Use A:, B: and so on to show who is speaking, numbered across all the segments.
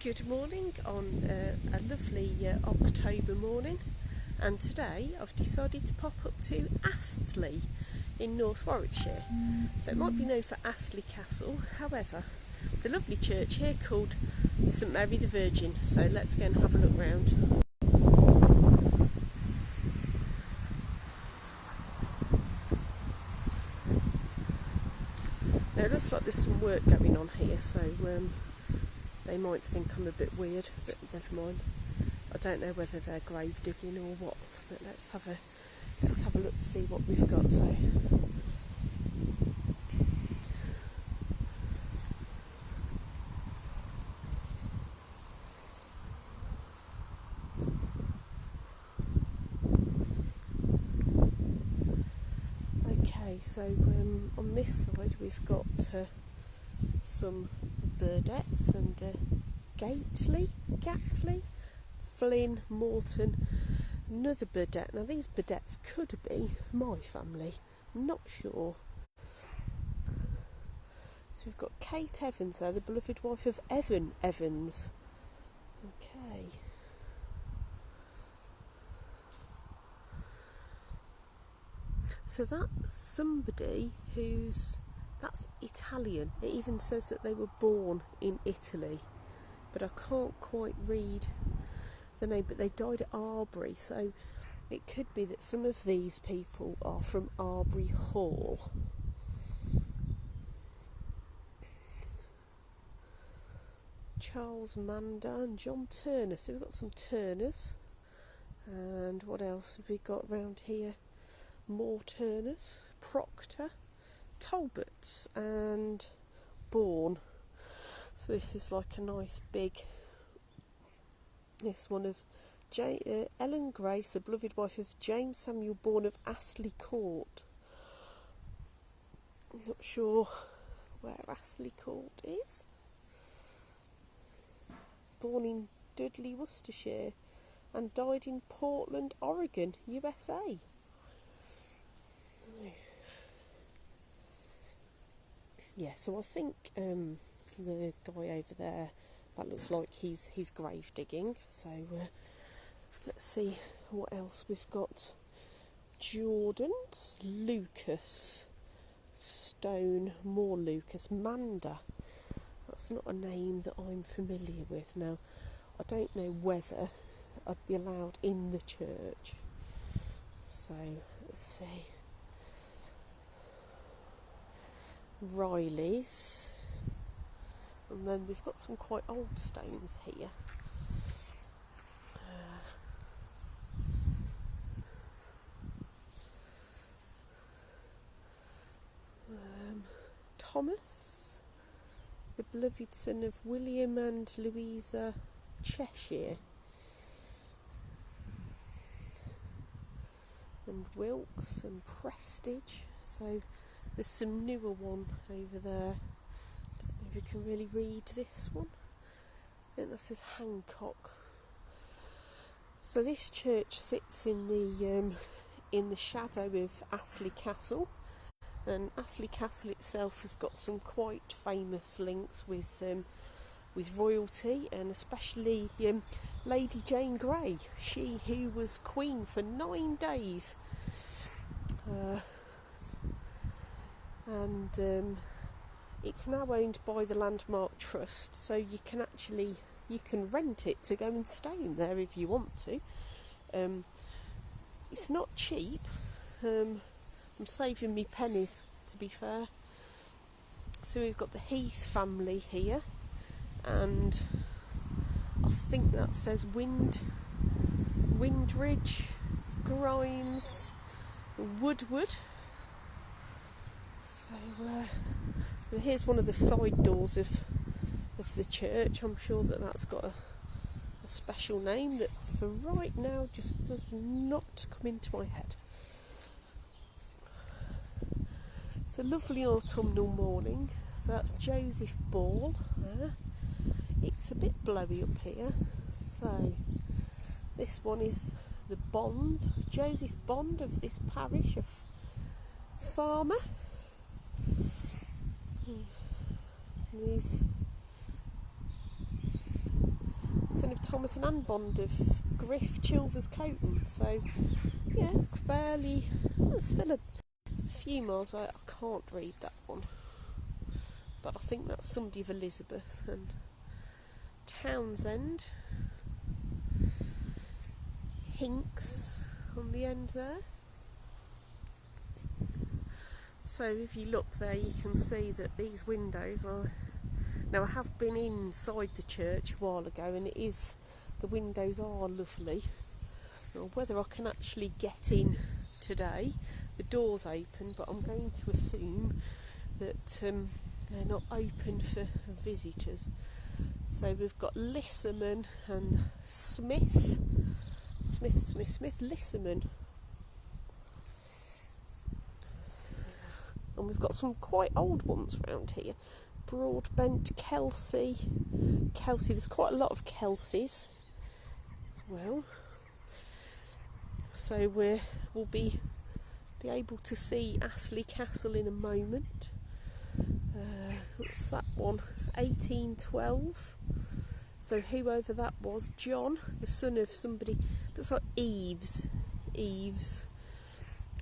A: Good morning on a lovely October morning, and today I've decided to pop up to Astley in North Warwickshire. So it might be known for Astley Castle, however it's a lovely church here called St Mary the Virgin, so let's go and have a look round. Now it looks like there's some work going on here, so they might think I'm a bit weird, but never mind. I don't know whether they're grave digging or what, but let's have a look to see what we've got. So okay, so on this side we've got some birdettes and Gatley, Flynn, Morton, another birdette. Now these birdettes could be my family, I'm not sure. So we've got Kate Evans there, the beloved wife of Evan Evans. Okay. So that's somebody that's Italian. It even says that they were born in Italy, but I can't quite read the name, but they died at Arbury, so it could be that some of these people are from Arbury Hall. Charles Mander and John Turner, so we've got some Turners. And what else have we got round here? More Turners, Proctor, Talbots and Bourne. So this is like a nice big, this one of Ellen Grace, the beloved wife of James Samuel Bourne of Astley Court. I'm not sure where Astley Court is. Born in Dudley, Worcestershire, and died in Portland, Oregon, USA. Yeah, so I think the guy over there, that looks like he's grave digging. So let's see what else we've got. Jordans, Lucas, Stone, more Lucas, Mander. That's not a name that I'm familiar with. Now, I don't know whether I'd be allowed in the church. So let's see. Riley's, and then we've got some quite old stones here. Thomas, the beloved son of William and Louisa Cheshire, and Wilkes and Prestige. So there's some newer one over there. Don't know if you can really read this one. I think that says Hancock. So this church sits in the shadow of Astley Castle, and Astley Castle itself has got some quite famous links with royalty, and especially Lady Jane Grey, she who was queen for 9 days. And it's now owned by the Landmark Trust, so you can rent it to go and stay in there if you want to. It's not cheap. I'm saving me pennies, to be fair. So we've got the Heath family here, and I think that says Windridge, Grimes, Woodward. So here's one of the side doors of the church. I'm sure that's got a special name that for right now just does not come into my head. It's a lovely autumnal morning. So that's Joseph Ball there. It's a bit blowy up here. So this one is the Bond, Joseph Bond of this parish of Farmer. son of Thomas and Anne Bond of Griff, Chilvers, Coton. So yeah, fairly, still a few miles away. I can't read that one, but I think that's somebody of Elizabeth. And Townsend, Hinks on the end there. So if you look there, you can see that these windows are... Now I have been inside the church a while ago, and the windows are lovely. Now, whether I can actually get in today, the door's open, but I'm going to assume that they're not open for visitors. So we've got Lissaman and Smith, Lissaman. And we've got some quite old ones around here. Broadbent, Kelsey. There's quite a lot of Kelseys as well. So we'll be able to see Astley Castle in a moment. What's that one? 1812. So whoever that was, John, the son of somebody, looks like Eves,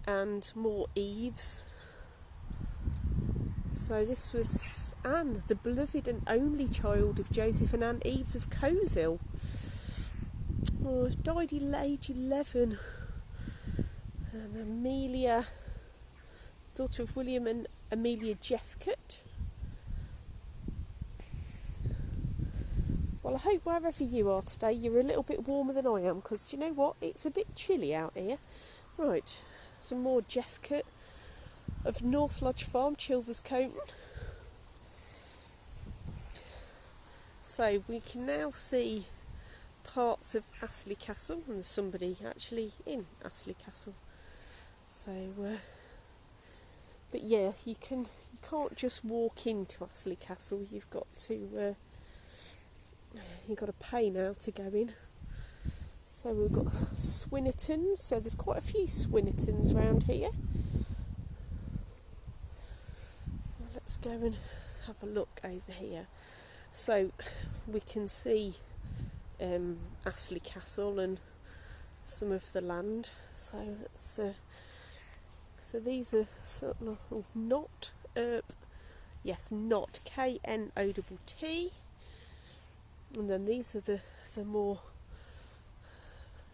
A: and more Eves. So this was Anne, the beloved and only child of Joseph and Anne Eves of Coleshill. Oh, died age 11. And Amelia, daughter of William and Amelia Jeffcott. Well, I hope wherever you are today you're a little bit warmer than I am, because do you know what? It's a bit chilly out here. Right, some more Jeffcott of North Lodge Farm, Chilvers, Coton. So we can now see parts of Astley Castle, and there's somebody actually in Astley Castle. So, but yeah, you can't just walk into Astley Castle. You've got to pay now to go in. So we've got Swinnertons. So there's quite a few Swinnertons around here. Let's go and have a look over here. So we can see Astley Castle and some of the land. So let's, so these are sort of not Knott, and then these are the more,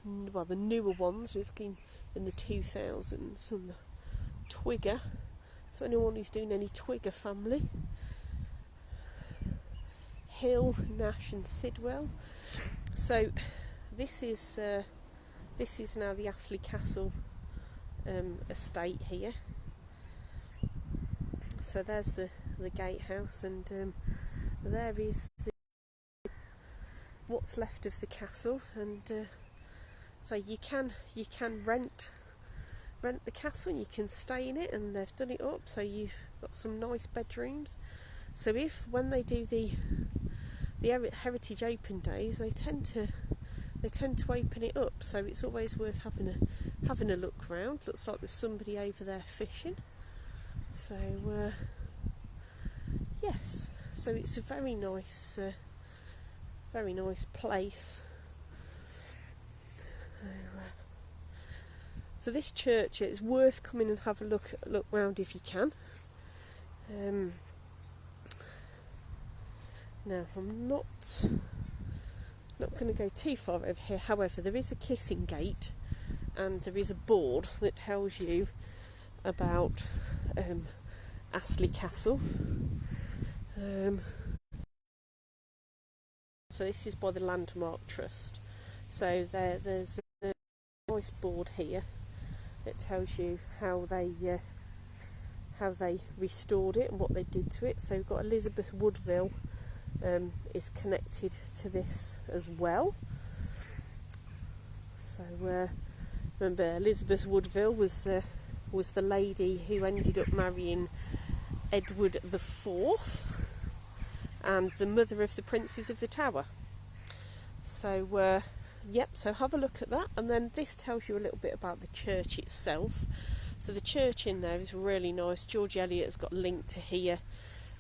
A: well, the newer ones, looking in the 2000s, and the Twigger. So anyone who's doing any Twigger family. Hill, Nash and Sidwell. So this is now the Astley Castle estate here. So there's the gatehouse, and there is what's left of the castle, and so you can rent the castle and you can stay in it, and they've done it up so you've got some nice bedrooms. So when they do the Heritage Open Days, they tend to open it up, so it's always worth having a look round. Looks like there's somebody over there fishing. So yes, so it's a very nice place. So this church, it's worth coming and have a look round if you can. Now I'm not going to go too far over here. However, there is a kissing gate, and there is a board that tells you about Astley Castle. So this is by the Landmark Trust. So there's a nice board here that tells you how they restored it and what they did to it. So we've got Elizabeth Woodville is connected to this as well. So remember, Elizabeth Woodville was the lady who ended up marrying Edward IV and the mother of the Princes of the Tower. So yep, so have a look at that, and then this tells you a little bit about the church itself. So the church in there is really nice. George Eliot has got linked to here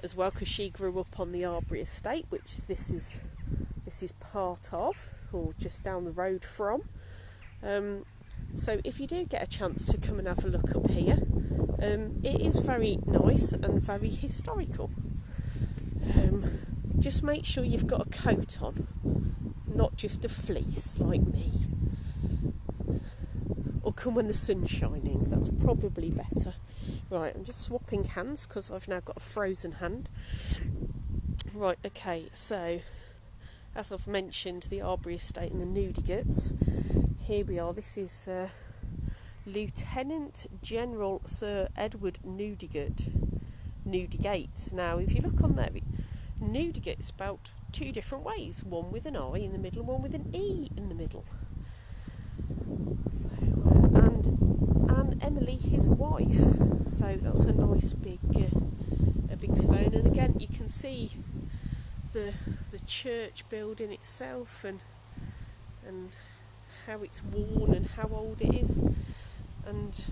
A: as well, because she grew up on the Arbury estate, which this is this is part of, or just down the road from. So if you do get a chance to come and have a look up here, it is very nice and very historical. Just make sure you've got a coat on, not just a fleece like me. Or come when the sun's shining, that's probably better. Right, I'm just swapping hands because I've now got a frozen hand. Right, okay, so as I've mentioned, the Arbury Estate and the Newdigates. Here we are. This is Lieutenant General Sir Edward Newdigate. Now, if you look on there, Newdigate is spelt two different ways. One with an I in the middle, one with an E in the middle. So, and Emily, his wife. So that's a nice big stone. And again, you can see the church building itself and how it's worn and how old it is, and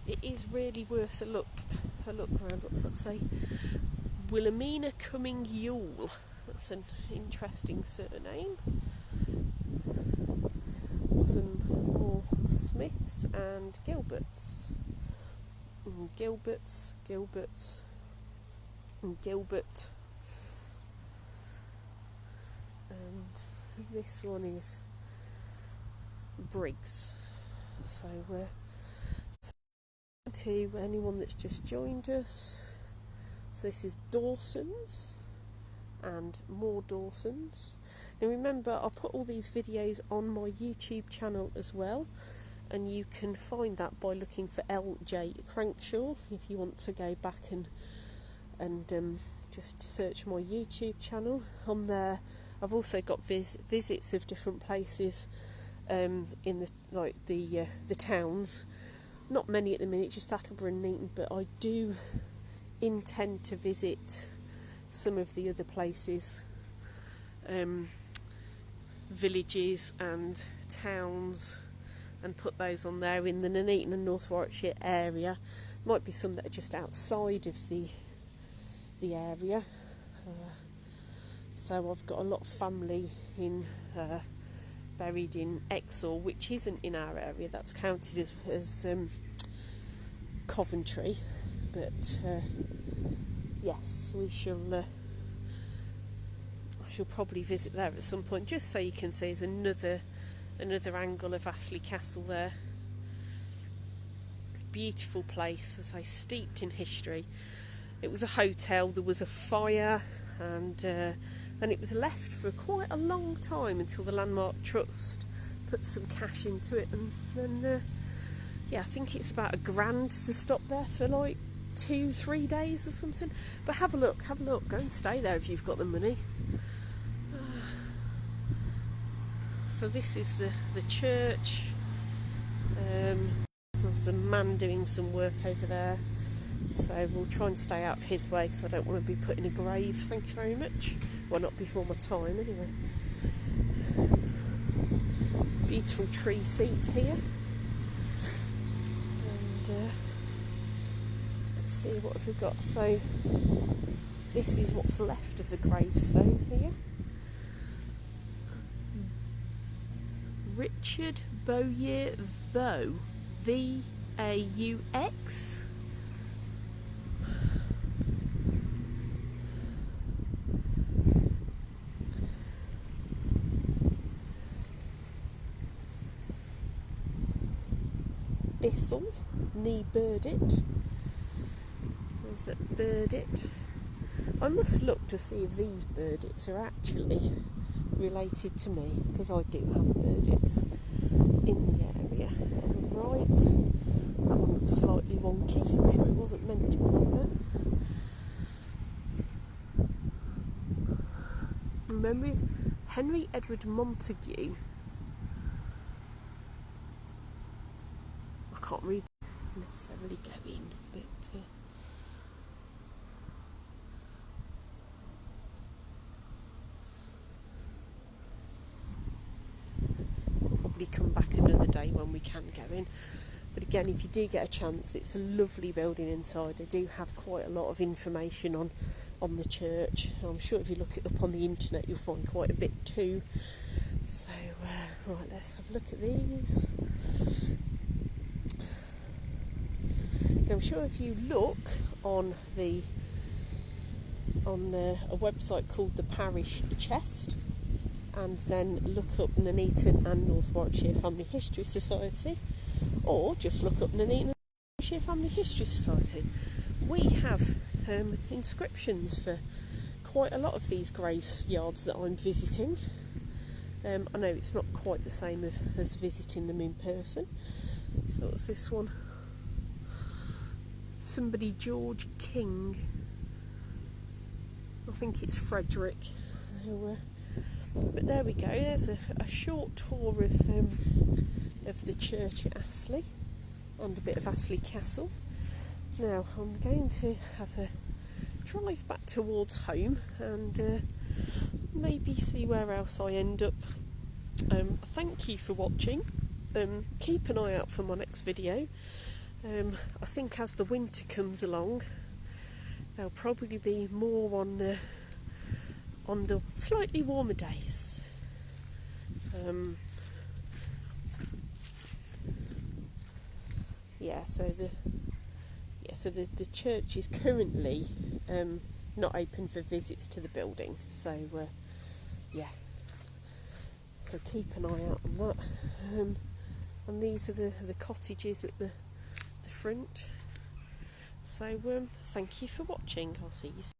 A: it is really worth a look around. What's that say? Wilhelmina Cumming Yule. That's an interesting surname. Some more Smiths and Gilberts. Gilberts and Gilbert. And this one is Briggs. So to anyone that's just joined us, so this is Dawson's and more Dawson's. Now remember, I'll put all these videos on my YouTube channel as well, and you can find that by looking for LJ Crankshaw if you want to go back and just search my YouTube channel. On there I've also got visits of different places in the towns. Not many at the minute, just Attleborough and Neaton, but I do intend to visit some of the other places, villages and towns, and put those on there in the Nuneaton and North Warwickshire area. Might be some that are just outside of the area. So I've got a lot of family buried in Exor, which isn't in our area. That's counted as Coventry. But yes, I shall probably visit there at some point, just so you can see there's another angle of Astley Castle there. Beautiful place, as I say, steeped in history. It was a hotel, there was a fire, and it was left for quite a long time until the Landmark Trust put some cash into it, and then I think it's about £1,000 to stop there for like 2-3 days or something. But have a look, go and stay there if you've got the money. So this is the church. There's a man doing some work over there, so we'll try and stay out of his way because I don't want to be put in a grave. Thank you very much. Well, not before my time anyway. Beautiful tree seat here, and let's see what have we got. So this is what's left of the gravestone here. Richard Bowyer Vaux, V-A-U-X. Bithell, nee Burdett. There's that Burdett. I must look to see if these Burdetts are actually related to me, because I do have Burdetts in the area. Right, that one looks slightly wonky. I'm sure it wasn't meant to be like that. Remember Henry Edward Montague? I can't read necessarily go in, but probably come back another day when we can go in. But again, if you do get a chance, it's a lovely building inside. They do have quite a lot of information on the church. I'm sure if you look it up on the internet, you'll find quite a bit too. So, right, let's have a look at these. Now, I'm sure if you look on a website called the Parish Chest, and then look up Nuneaton and North Warwickshire Family History Society, or just look up Nuneaton and Warwickshire Family History Society, we have inscriptions for quite a lot of these graveyards that I'm visiting. I know it's not quite the same as visiting them in person. So what's this one? Somebody George King. I think it's Frederick. But there we go. There's a short tour of the church at Astley and a bit of Astley Castle. Now I'm going to have a drive back towards home and maybe see where else I end up. Thank you for watching. Keep an eye out for my next video. I think as the winter comes along, there'll probably be more on the slightly warmer days. So the church is currently not open for visits to the building. So so keep an eye out on that. And these are the cottages at the front. So thank you for watching. I'll see you soon.